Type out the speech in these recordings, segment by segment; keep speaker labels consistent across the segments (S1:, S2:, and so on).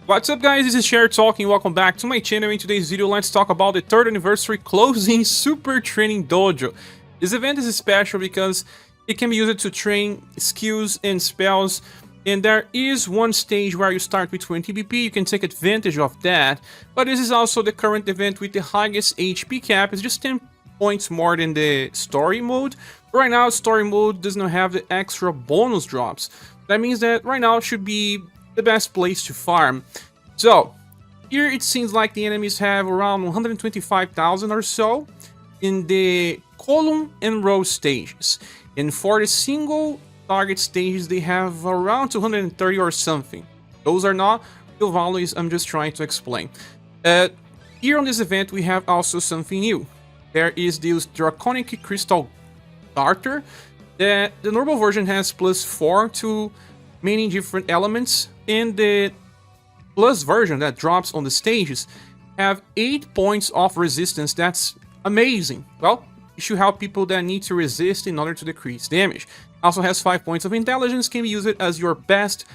S1: What's up guys, this is ScherBR talking, welcome back to my channel. In today's video, let's talk about the 3rd anniversary closing Super Training Dojo. This event is special because it can be used to train skills and spells, and there is one stage where you start with 20 BP, you can take advantage of that, but this is also the current event with the highest HP cap. It's just 10 points more than the story mode. Right now, story mode does not have the extra bonus drops. That means that right now it should be the best place to farm. So here it seems like the enemies have around 125,000 or so in the column and row stages, and for the single target stages they have around 230 or something. Those are not real values, I'm just trying to explain. Here on this event we have also something new. There is this draconic crystal darter that the normal version has +4 to many different elements, and the plus version that drops on the stages have 8 points of resistance. That's amazing. Well, it should help people that need to resist in order to decrease damage. Also has 5 points of intelligence, can be used as your best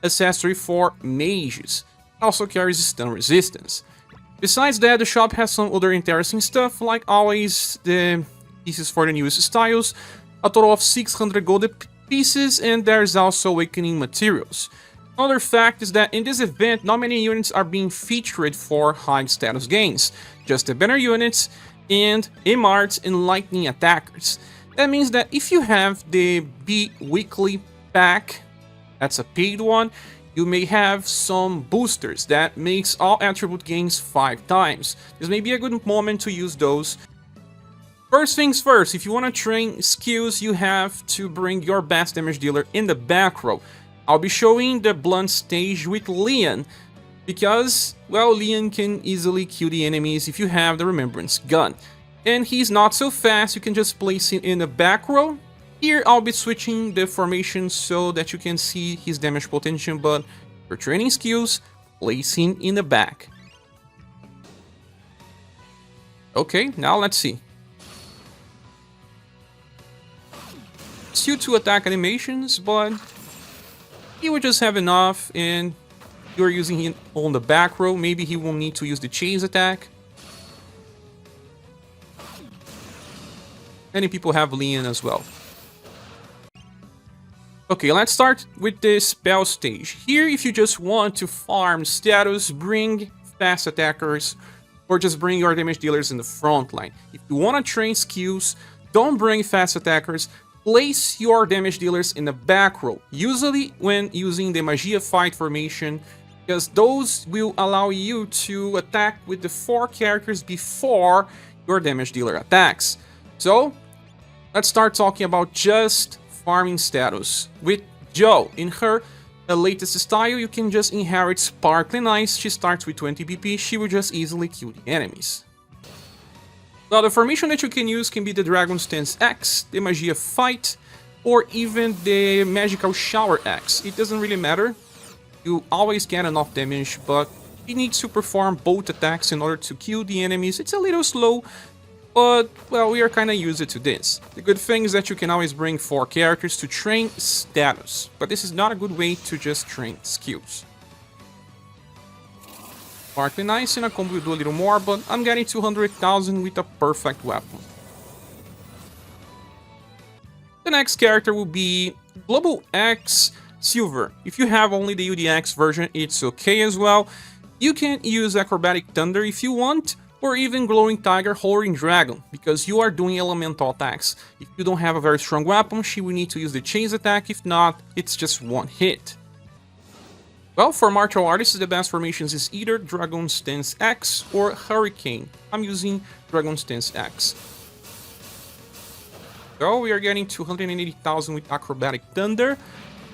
S1: accessory for mages. Also carries stun resistance. Besides that, the shop has some other interesting stuff, like always the pieces for the newest styles, a total of 600 gold pieces, and there's also awakening materials. Another fact is that in this event, not many units are being featured for high status gains, just the banner units and MRs and lightning attackers. That means that if you have the B weekly pack, that's a paid one, you may have some boosters that makes all attribute gains 5 times. This may be a good moment to use those. First things first, if you want to train skills, you have to bring your best damage dealer in the back row. I'll be showing the blunt stage with Leon, because, well, Leon can easily kill the enemies if you have the remembrance gun. And he's not so fast, you can just place him in the back row. Here I'll be switching the formation so that you can see his damage potential, but for training skills, place him in the back. Okay, now let's see. Still 2 attack animations, but he will just have enough, and you're using him on the back row. Maybe he won't need to use the chase attack. Many people have Leon as well. Okay, let's start with the spell stage. Here, if you just want to farm status, bring fast attackers, or just bring your damage dealers in the front line. If you want to train skills, don't bring fast attackers. Place your damage dealers in the back row, usually when using the Magia fight formation, because those will allow you to attack with the 4 characters before your damage dealer attacks. So, let's start talking about just farming status. With Jo, in her latest style, you can just inherit Sparkling Ice. She starts with 20 BP, she will just easily kill the enemies. Now, the formation that you can use can be the Dragon Stance X, the Magia Fight, or even the Magical Shower X. It doesn't really matter. You always get enough damage, but you need to perform both attacks in order to kill the enemies. It's a little slow, but, well, we are kinda used to this. The good thing is that you can always bring 4 characters to train status, but this is not a good way to just train skills. Sparkling Ice in a combo will do a little more, but I'm getting 200,000 with a perfect weapon. The next character will be Global X Silver. If you have only the UDX version, it's okay as well. You can use Acrobatic Thunder if you want, or even Glowing Tiger Holding Dragon, because you are doing elemental attacks. If you don't have a very strong weapon, she will need to use the chase attack. If not, it's just 1 hit. Well, for martial artists, the best formations is either Dragon Stance X or Hurricane. I'm using Dragon Stance X. So we are getting 280,000 with Acrobatic Thunder.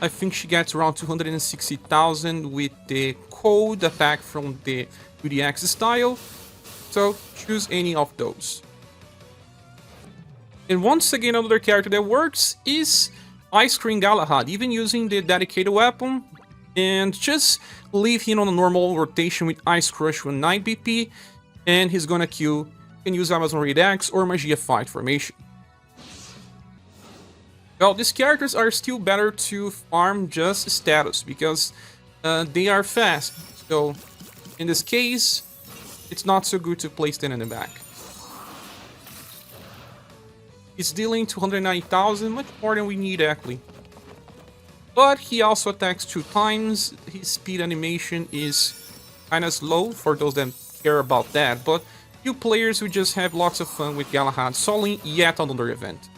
S1: I think she gets around 260,000 with the cold attack from the UDX style. So choose any of those. And once again, another character that works is Ice Cream Galahad, even using the dedicated weapon. And just leave him on a normal rotation with Ice Crush with 9 BP, and he's gonna kill. You can use Amazon Raid X or Magia Fight formation. Well, these characters are still better to farm just status, because they are fast. So, in this case, it's not so good to place them in the back. He's dealing 290,000, much more than we need actually. But he also attacks 2 times. His speed animation is kind of slow for those that care about that. But you players who just have lots of fun with Galahad soloing yet another event.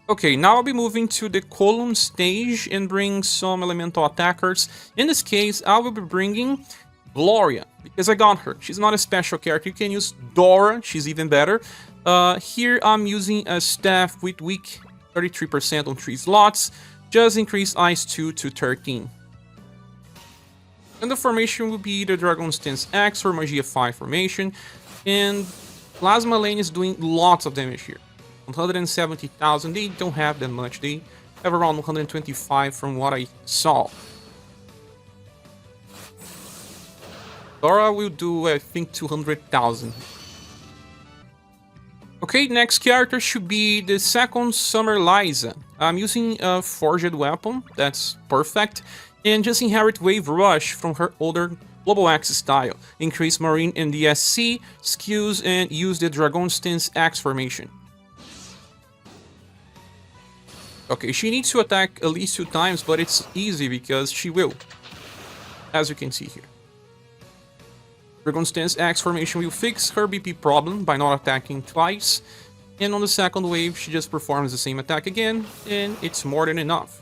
S1: Okay, now I'll be moving to the column stage and bring some elemental attackers. In this case, I will be bringing Gloria, because I got her. She's not a special character. You can use Dorra, she's even better. Here I'm using a staff with weak 33% on 3 slots, just increase Ice 2 to 13. And the formation will be the Dragon Stance X or Magia 5 formation, and Plasma Lane is doing lots of damage here. 170,000, they don't have that much, they have around 125 from what I saw. Dorra will do, I think, 200,000. Okay, next character should be the second Summer Lyza. I'm using a Forged Weapom, that's perfect, and just inherit Wave Rush from her older Global Axe style. Increase Marine and DSC skills and use the Dragon Stance Axe formation. Okay, she needs to attack at least 2 times, but it's easy because she will, as you can see here. Dragon Stance Axe formation will fix her BP problem by not attacking twice, and on the second wave she just performs the same attack again, and it's more than enough.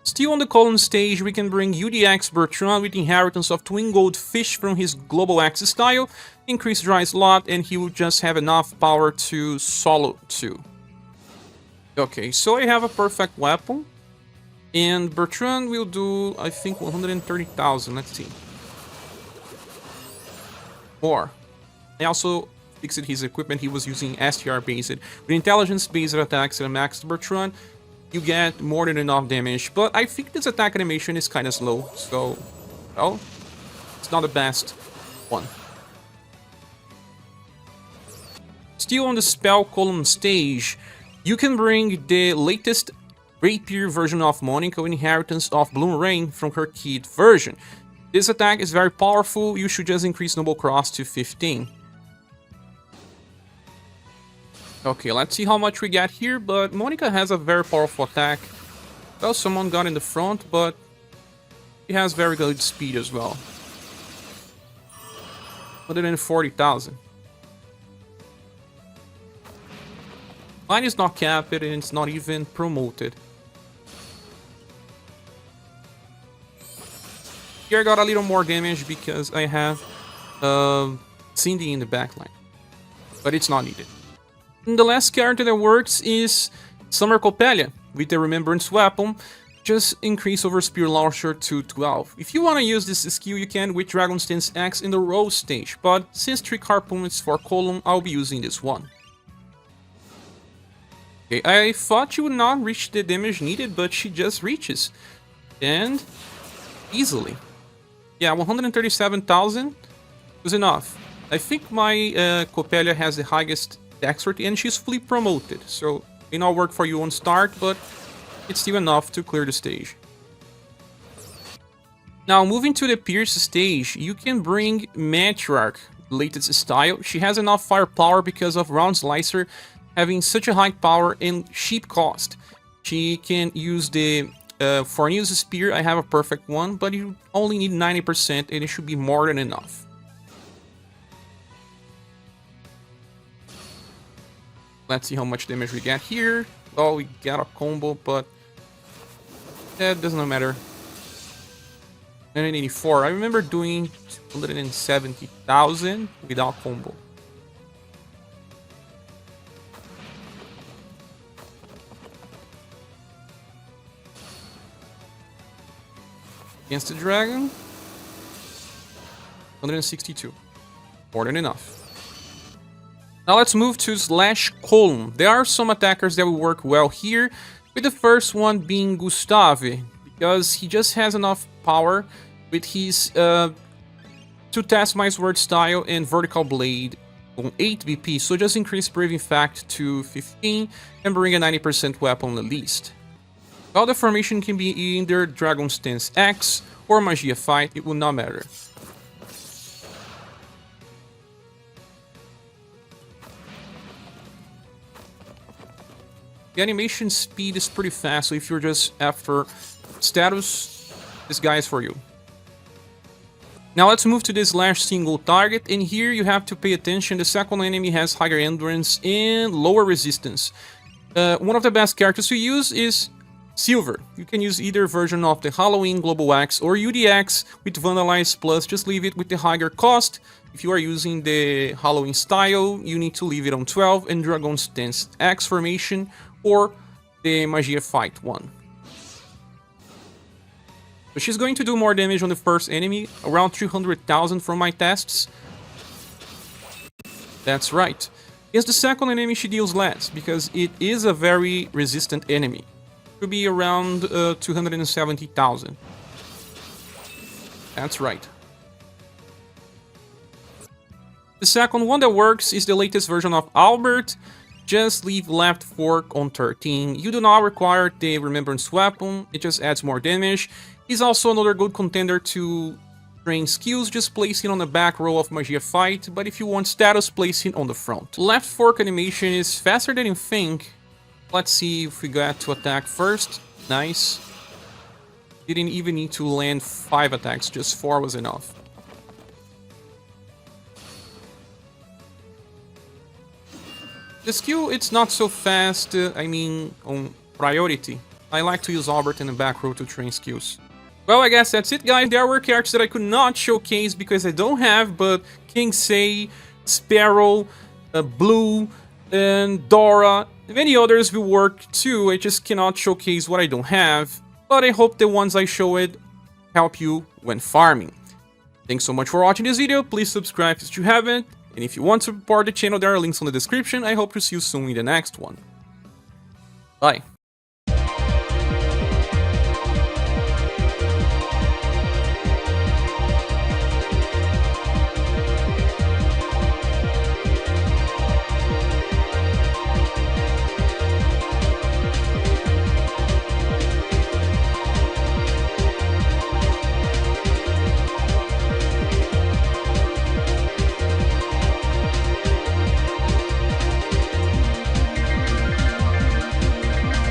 S1: Still on the column stage, we can bring UDX Bertrand with inheritance of Twin Goldfish from his Global Axe style, increase dry slot, and he will just have enough power to solo 2. Okay, so I have a perfect weapon. And Bertrand will do, I think, 130,000. Let's see. More. I also fixed his equipment. He was using STR based. With intelligence based attacks and max Bertrand, you get more than enough damage. But I think this attack animation is kind of slow. So, well, it's not the best one. Still on the spell column stage, you can bring the latest Rapier version of Monika with inheritance of Bloom Rain from her kid version. This attack is very powerful, you should just increase Noble Cross to 15. Okay, let's see how much we get here, but Monika has a very powerful attack. Well, someone got in the front, but he has very good speed as well. 140,000. Mine is not capped and it's not even promoted. Here I got a little more damage because I have Cindy in the backline, but it's not needed. And the last character that works is Summer Coppelia with the Remembrance Weapom. Just increase Overspear Launcher to 12. If you want to use this skill, you can with Dragon Stance X in the roll stage, but since Trick Harpoon is for column, I'll be using this one. Okay, I thought she would not reach the damage needed, but she just reaches. And easily. Yeah, 137,000 was enough. I think my Coppelia has the highest dexterity and she's fully promoted, so it may not work for you on start, but it's still enough to clear the stage. Now, moving to the Pierce stage, you can bring Matriarch, latest style. She has enough firepower because of Round Slicer having such a high power and cheap cost. She can use the for use spear, I have a perfect one, but you only need 90% and it should be more than enough. Let's see how much damage we get here. Oh, we got a combo, but that doesn't matter. 984. I remember doing 270,000 without combo. Against the dragon, 162. More than enough. Now let's move to Slash Column. There are some attackers that will work well here, with the first one being Gustave, because he just has enough power with his 2 Test My Sword style and Vertical Blade on 8 BP, so just increase Brave Fact to 15 and bring a 90% weapon at least. Well, the formation can be either Dragon Stance X or Magia Fight, it will not matter. The animation speed is pretty fast, so if you're just after status, this guy is for you. Now let's move to this last single target, and here you have to pay attention. The second enemy has higher endurance and lower resistance. One of the best characters to use is Silver. You can use either version of the Halloween Global X or UDX with Vandalyze Plus, just leave it with the higher cost. If you are using the Halloween style, you need to leave it on 12 and Dragon Stance X formation or the Magia Fight one. So she's going to do more damage on the first enemy, around 300,000 from my tests. That's right. Against the second enemy she deals less, because it is a very resistant enemy. Could be around 270,000. That's right. The second one that works is the latest version of Albert. Just leave left fork on 13. You do not require the Remembrance Weapom, it just adds more damage. He's also another good contender to train skills, just place it on the back row of Magia Fight, but if you want status, place it on the front. Left fork animation is faster than you think. Let's see if we got to attack first. Nice. Didn't even need to land 5 attacks, just 4 was enough. The skill, it's not so fast, I mean, on priority. I like to use Albert in the back row to train skills. Well, I guess that's it, guys. There were characters that I could not showcase because I don't have, but King Say, Sparrow, Blue, and Dorra, and many others will work too. I just cannot showcase what I don't have, but I hope the ones I showed help you when farming. Thanks so much for watching this video. Please subscribe if you haven't, and if you want to support the channel, there are links on the description. I hope to see you soon in the next one. Bye.